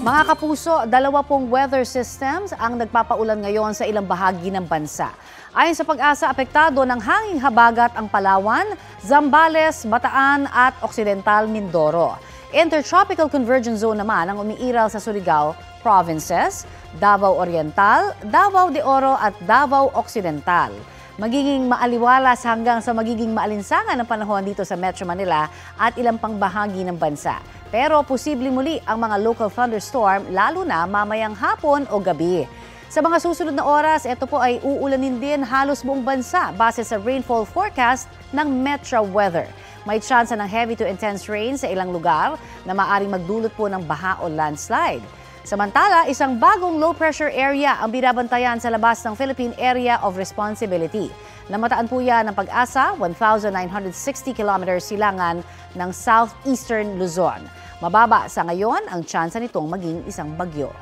Mga kapuso, 20 weather systems ang nagpapaulan ngayon sa ilang bahagi ng bansa. Ayon sa Pag-asa, apektado ng hanging habagat ang Palawan, Zambales, Bataan at Occidental Mindoro. Intertropical Convergence Zone naman ang umiiral sa Surigao Provinces, Davao Oriental, Davao de Oro at Davao Occidental. Magiging maaliwalas hanggang sa magiging maalinsangan ang panahon dito sa Metro Manila at ilang pang bahagi ng bansa. Pero posible muli ang mga local thunderstorm lalo na mamayang hapon o gabi. Sa mga susunod na oras, ito po ay uulanin din halos buong bansa base sa rainfall forecast ng Metro Weather. May tsansa ng heavy to intense rain sa ilang lugar na maaaring magdulot po ng baha o landslide. Samantala, isang bagong low-pressure area ang binabantayan sa labas ng Philippine Area of Responsibility. Namataan po yan ng Pag-asa, 1,960 kilometers silangan ng southeastern Luzon. Mababa sa ngayon ang tsansa nitong maging isang bagyo.